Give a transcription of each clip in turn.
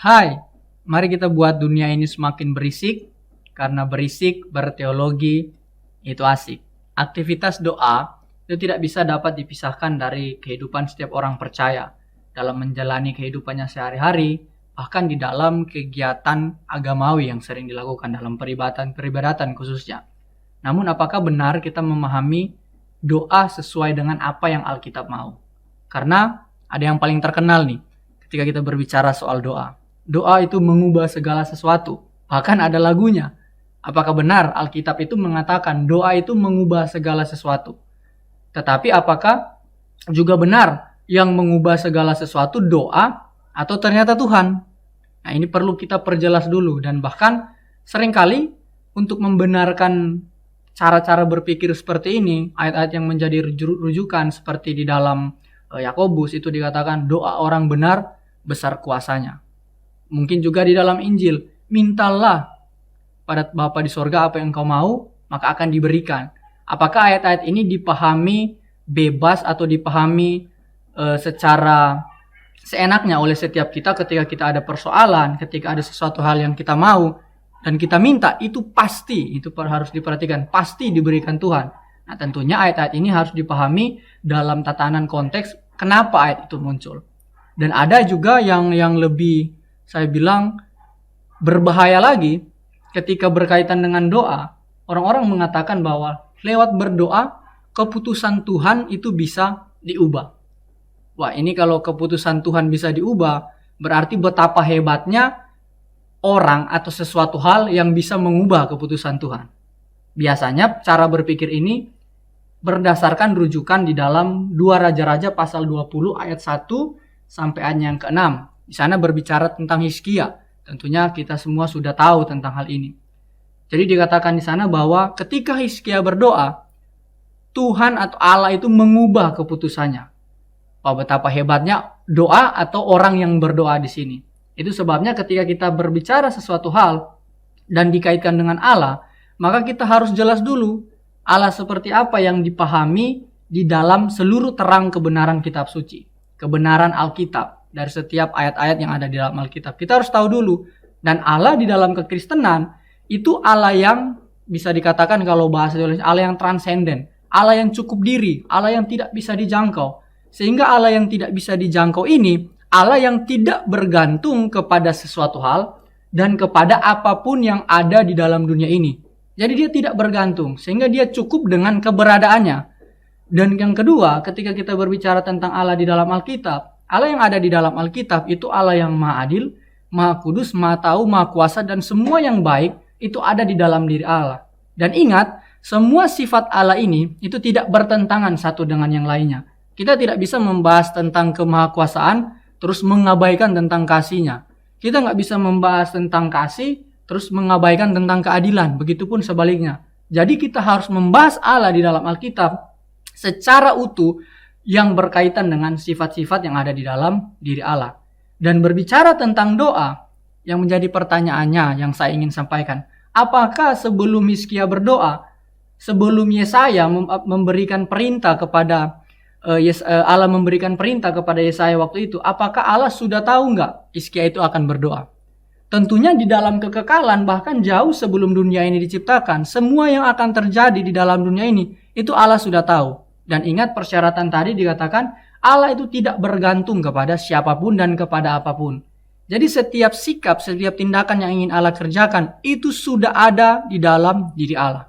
Hai, mari kita buat dunia ini semakin berisik, karena berisik berteologi itu asik. Aktivitas doa itu tidak bisa dapat dipisahkan dari kehidupan setiap orang percaya dalam menjalani kehidupannya sehari-hari, bahkan di dalam kegiatan agamawi yang sering dilakukan dalam peribadatan khususnya. Namun apakah benar kita memahami doa sesuai dengan apa yang Alkitab mau? Karena ada yang paling terkenal nih ketika kita berbicara soal doa. Doa itu mengubah segala sesuatu. Bahkan ada lagunya. Apakah benar Alkitab itu mengatakan doa itu mengubah segala sesuatu? Tetapi apakah juga benar yang mengubah segala sesuatu doa atau ternyata Tuhan? Nah, ini perlu kita perjelas dulu, dan bahkan seringkali untuk membenarkan cara-cara berpikir seperti ini, ayat-ayat yang menjadi rujukan seperti di dalam Yakobus itu dikatakan doa orang benar besar kuasanya. Mungkin juga di dalam Injil, mintalah pada Bapa di sorga apa yang kau mau, maka akan diberikan. Apakah ayat-ayat ini dipahami bebas atau dipahami secara seenaknya oleh setiap kita ketika kita ada persoalan, ketika ada sesuatu hal yang kita mau dan kita minta, itu pasti, itu harus diperhatikan, pasti diberikan Tuhan. Nah, tentunya ayat-ayat ini harus dipahami dalam tatanan konteks kenapa ayat itu muncul. Dan ada juga yang lebih, saya bilang, berbahaya lagi ketika berkaitan dengan doa. Orang-orang mengatakan bahwa lewat berdoa, keputusan Tuhan itu bisa diubah. Wah, ini kalau keputusan Tuhan bisa diubah, berarti betapa hebatnya orang atau sesuatu hal yang bisa mengubah keputusan Tuhan. Biasanya cara berpikir ini berdasarkan rujukan di dalam 2 Raja-Raja pasal 20 ayat 1 sampai ayat yang ke-6. Di sana berbicara tentang Hizkia. Tentunya kita semua sudah tahu tentang hal ini. Jadi dikatakan di sana bahwa ketika Hizkia berdoa, Tuhan atau Allah itu mengubah keputusannya. Wah, betapa hebatnya doa atau orang yang berdoa di sini. Itu sebabnya ketika kita berbicara sesuatu hal dan dikaitkan dengan Allah, maka kita harus jelas dulu Allah seperti apa yang dipahami di dalam seluruh terang kebenaran kitab suci. Kebenaran Alkitab. Dari setiap ayat-ayat yang ada di dalam Alkitab. Kita harus tahu dulu. Dan Allah di dalam kekristenan itu Allah yang bisa dikatakan kalau bahasa Indonesia Allah yang transenden. Allah yang cukup diri. Allah yang tidak bisa dijangkau. Sehingga Allah yang tidak bisa dijangkau ini Allah yang tidak bergantung kepada sesuatu hal dan kepada apapun yang ada di dalam dunia ini. Jadi dia tidak bergantung. Sehingga dia cukup dengan keberadaannya. Dan yang kedua, ketika kita berbicara tentang Allah di dalam Alkitab, Allah yang ada di dalam Alkitab itu Allah yang maha adil, maha kudus, maha tahu, maha kuasa, dan semua yang baik itu ada di dalam diri Allah. Dan ingat, semua sifat Allah ini itu tidak bertentangan satu dengan yang lainnya. Kita tidak bisa membahas tentang kemahakuasaan terus mengabaikan tentang kasihnya. Kita nggak bisa membahas tentang kasih terus mengabaikan tentang keadilan. Begitupun sebaliknya. Jadi kita harus membahas Allah di dalam Alkitab secara utuh yang berkaitan dengan sifat-sifat yang ada di dalam diri Allah. Dan berbicara tentang doa, yang menjadi pertanyaannya yang saya ingin sampaikan, apakah sebelum Hizkia berdoa, sebelum Yesaya memberikan perintah kepada Allah memberikan perintah kepada Yesaya waktu itu, apakah Allah sudah tahu nggak Hizkia itu akan berdoa? Tentunya di dalam kekekalan, bahkan jauh sebelum dunia ini diciptakan, semua yang akan terjadi di dalam dunia ini, itu Allah sudah tahu. Dan ingat persyaratan tadi dikatakan Allah itu tidak bergantung kepada siapapun dan kepada apapun. Jadi setiap sikap, setiap tindakan yang ingin Allah kerjakan itu sudah ada di dalam diri Allah.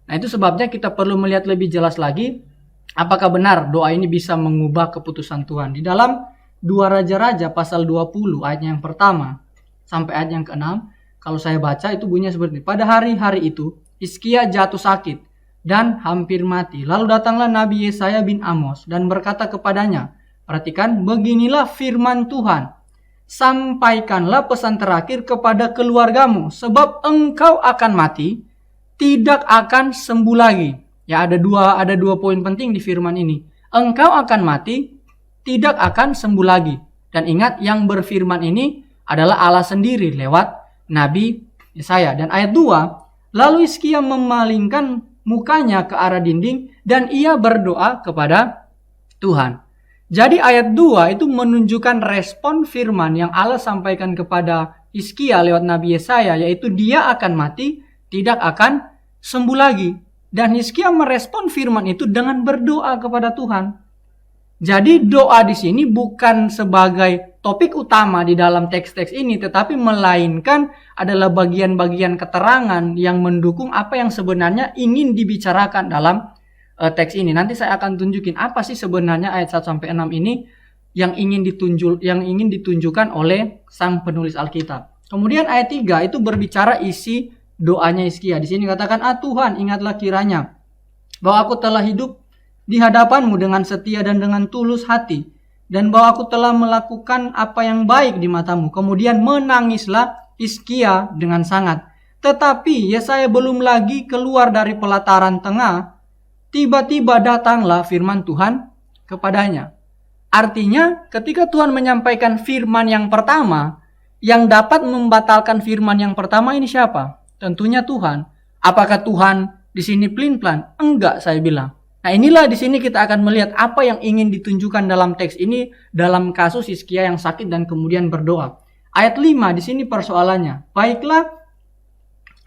Nah, itu sebabnya kita perlu melihat lebih jelas lagi apakah benar doa ini bisa mengubah keputusan Tuhan. Di dalam 2 Raja-Raja pasal 20 ayat yang pertama sampai ayat yang ke-6, kalau saya baca itu bunyinya seperti ini. Pada hari-hari itu Hizkia jatuh sakit dan hampir mati. Lalu datanglah Nabi Yesaya bin Amos dan berkata kepadanya, perhatikan, beginilah firman Tuhan, sampaikanlah pesan terakhir kepada keluargamu, sebab engkau akan mati, tidak akan sembuh lagi. Ya, ada dua poin penting di firman ini. Engkau akan mati, tidak akan sembuh lagi. Dan ingat, yang berfirman ini adalah Allah sendiri lewat Nabi Yesaya. Dan ayat 2, lalu Hizkia memalingkan mukanya ke arah dinding dan ia berdoa kepada Tuhan. Jadi ayat 2 itu menunjukkan respon firman yang Allah sampaikan kepada Hizkia lewat Nabi Yesaya, yaitu dia akan mati, tidak akan sembuh lagi. Dan Hizkia merespon firman itu dengan berdoa kepada Tuhan. Jadi doa di sini bukan sebagai topik utama di dalam teks-teks ini, tetapi melainkan adalah bagian-bagian keterangan yang mendukung apa yang sebenarnya ingin dibicarakan dalam teks ini. Nanti saya akan tunjukin apa sih sebenarnya ayat 1-6 ini yang ingin ditunjukkan oleh sang penulis Alkitab. Kemudian ayat 3 itu berbicara isi doanya Hizkia. Di sini katakan, Tuhan, ingatlah kiranya bahwa aku telah hidup di hadapanmu dengan setia dan dengan tulus hati, dan bahwa aku telah melakukan apa yang baik di matamu. Kemudian menangislah Hizkia dengan sangat. Tetapi Yesaya belum lagi keluar dari pelataran tengah, tiba-tiba datanglah firman Tuhan kepadanya. Artinya ketika Tuhan menyampaikan firman yang pertama, yang dapat membatalkan firman yang pertama ini siapa? Tentunya Tuhan. Apakah Tuhan di sini pelin-pelan? Enggak, saya bilang. Nah, inilah di sini kita akan melihat apa yang ingin ditunjukkan dalam teks ini dalam kasus Hizkia yang sakit dan kemudian berdoa. Ayat 5 di sini persoalannya. Baiklah,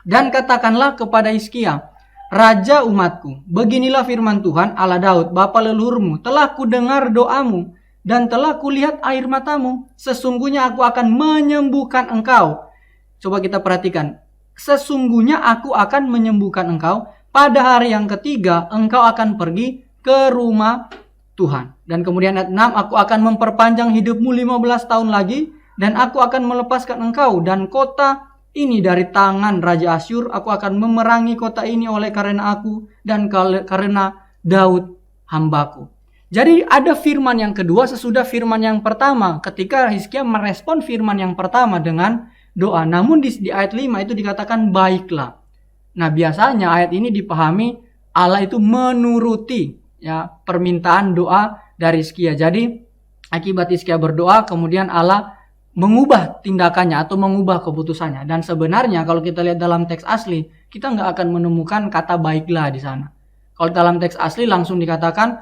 dan katakanlah kepada Hizkia, Raja umatku, beginilah firman Tuhan Allah Daud, bapa leluhurmu, telah kudengar doamu dan telah kulihat air matamu. Sesungguhnya aku akan menyembuhkan engkau. Coba kita perhatikan. Sesungguhnya aku akan menyembuhkan engkau. Pada hari yang ketiga, engkau akan pergi ke rumah Tuhan. Dan kemudian ayat 6, aku akan memperpanjang hidupmu 15 tahun lagi, dan aku akan melepaskan engkau dan kota ini dari tangan Raja Asyur. Aku akan memerangi kota ini oleh karena aku dan karena Daud hambaku. Jadi ada firman yang kedua sesudah firman yang pertama. Ketika Hizkia merespon firman yang pertama dengan doa. Namun di ayat 5 itu dikatakan baiklah. Nah, biasanya ayat ini dipahami Allah itu menuruti ya permintaan doa dari Hizkia. Jadi akibat Hizkia berdoa, kemudian Allah mengubah tindakannya atau mengubah keputusannya. Dan sebenarnya kalau kita lihat dalam teks asli, kita nggak akan menemukan kata baiklah di sana. Kalau dalam teks asli langsung dikatakan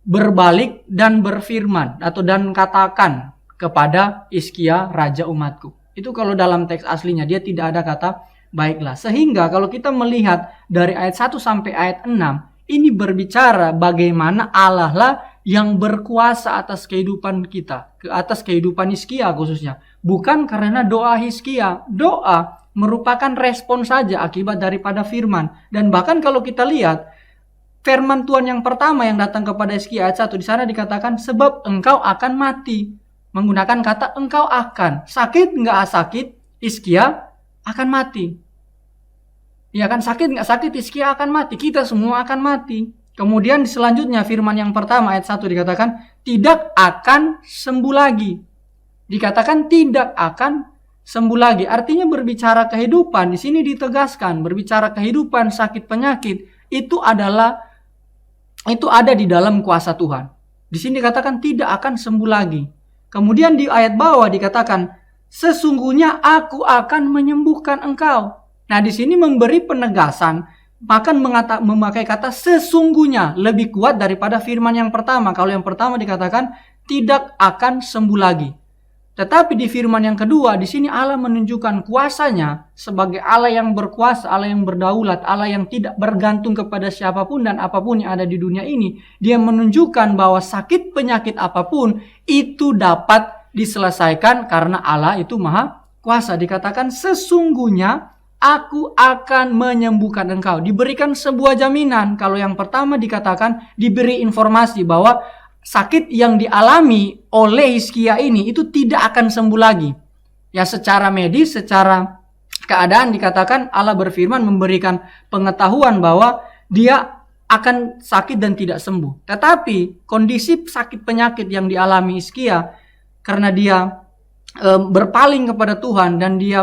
berbalik dan berfirman atau dan katakan kepada Hizkia, raja umatku. Itu kalau dalam teks aslinya dia tidak ada kata baiklah. Sehingga kalau kita melihat dari ayat 1 sampai ayat 6, ini berbicara bagaimana Allah lah yang berkuasa atas kehidupan kita, atas kehidupan Hizkia khususnya. Bukan karena doa Hizkia. Doa merupakan respon saja akibat daripada firman. Dan bahkan kalau kita lihat firman Tuhan yang pertama yang datang kepada Hizkia ayat 1 di sana dikatakan sebab engkau akan mati. Menggunakan kata engkau akan. Sakit nggak sakit, Hizkia akan mati. Ya kan, sakit nggak sakit, Hizkia akan mati. Kita semua akan mati. Kemudian selanjutnya firman yang pertama ayat 1 dikatakan tidak akan sembuh lagi. Dikatakan tidak akan sembuh lagi. Artinya berbicara kehidupan. Di sini ditegaskan berbicara kehidupan, sakit, penyakit itu ada di dalam kuasa Tuhan. Di sini dikatakan tidak akan sembuh lagi. Kemudian di ayat bawah dikatakan sesungguhnya aku akan menyembuhkan engkau. Nah, di sini memberi penegasan, bahkan memakai kata sesungguhnya lebih kuat daripada firman yang pertama. Kalau yang pertama dikatakan tidak akan sembuh lagi. Tetapi di firman yang kedua, di sini Allah menunjukkan kuasanya sebagai Allah yang berkuasa, Allah yang berdaulat, Allah yang tidak bergantung kepada siapapun dan apapun yang ada di dunia ini. Dia menunjukkan bahwa sakit penyakit apapun itu dapat diselesaikan karena Allah itu maha kuasa. Dikatakan sesungguhnya aku akan menyembuhkan engkau. Diberikan sebuah jaminan. Kalau yang pertama dikatakan diberi informasi bahwa sakit yang dialami oleh Hizkia ini itu tidak akan sembuh lagi. Ya, secara medis, secara keadaan dikatakan Allah berfirman memberikan pengetahuan bahwa dia akan sakit dan tidak sembuh. Tetapi kondisi sakit penyakit yang dialami Hizkia karena dia berpaling kepada Tuhan dan dia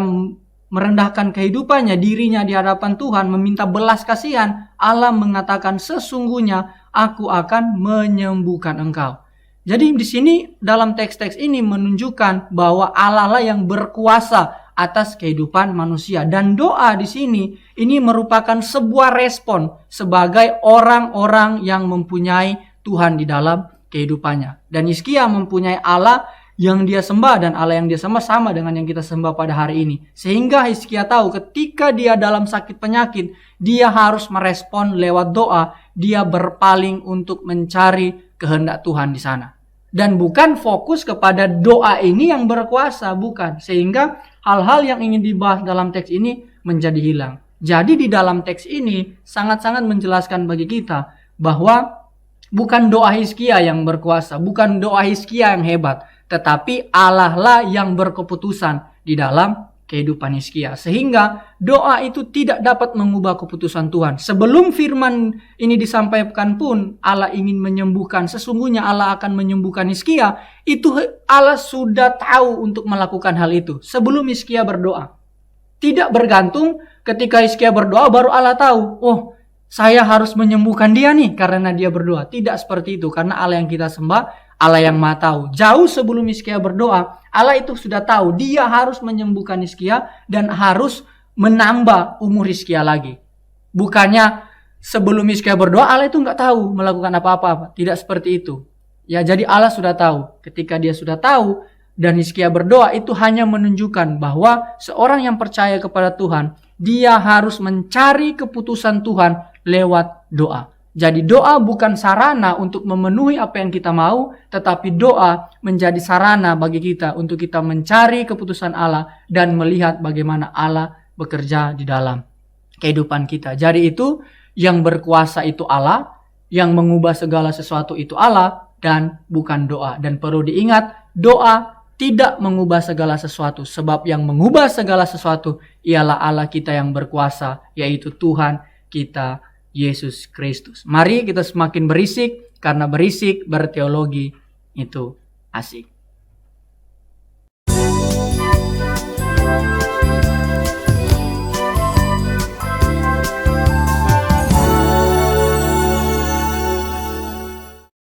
merendahkan kehidupannya, dirinya di hadapan Tuhan, meminta belas kasihan, Allah mengatakan sesungguhnya aku akan menyembuhkan engkau. Jadi di sini dalam teks-teks ini menunjukkan bahwa Allah lah yang berkuasa atas kehidupan manusia. Dan doa di sini ini merupakan sebuah respon sebagai orang-orang yang mempunyai Tuhan di dalam kehidupannya. Dan Hizkia mempunyai Allah yang dia sembah, dan Allah yang dia sembah sama dengan yang kita sembah pada hari ini. Sehingga Hizkia tahu ketika dia dalam sakit penyakit, dia harus merespon lewat doa. Dia berpaling untuk mencari kehendak Tuhan di sana. Dan bukan fokus kepada doa ini yang berkuasa, bukan. Sehingga hal-hal yang ingin dibahas dalam teks ini menjadi hilang. Jadi di dalam teks ini sangat-sangat menjelaskan bagi kita bahwa bukan doa Hizkia yang berkuasa, bukan doa Hizkia yang hebat, tetapi Allah lah yang berkeputusan di dalam kehidupan Hizkia. Sehingga doa itu tidak dapat mengubah keputusan Tuhan. Sebelum firman ini disampaikan pun Allah ingin menyembuhkan. Sesungguhnya Allah akan menyembuhkan Hizkia. Itu Allah sudah tahu untuk melakukan hal itu sebelum Hizkia berdoa. Tidak bergantung ketika Hizkia berdoa baru Allah tahu. Oh, saya harus menyembuhkan dia nih karena dia berdoa. Tidak seperti itu, karena Allah yang kita sembah Allah yang Maha Tahu. Jauh sebelum Hizkia berdoa, Allah itu sudah tahu dia harus menyembuhkan Hizkia dan harus menambah umur Hizkia lagi. Bukannya sebelum Hizkia berdoa Allah itu nggak tahu melakukan apa-apa. Tidak seperti itu. Ya, jadi Allah sudah tahu. Ketika dia sudah tahu dan Hizkia berdoa, itu hanya menunjukkan bahwa seorang yang percaya kepada Tuhan, dia harus mencari keputusan Tuhan lewat doa. Jadi doa bukan sarana untuk memenuhi apa yang kita mau, tetapi doa menjadi sarana bagi kita untuk kita mencari keputusan Allah dan melihat bagaimana Allah bekerja di dalam kehidupan kita. Jadi itu yang berkuasa itu Allah, yang mengubah segala sesuatu itu Allah, dan bukan doa. Dan perlu diingat, doa tidak mengubah segala sesuatu, sebab yang mengubah segala sesuatu ialah Allah kita yang berkuasa, yaitu Tuhan kita Yesus Kristus. Mari kita semakin berisik, karena berisik berteologi itu asik.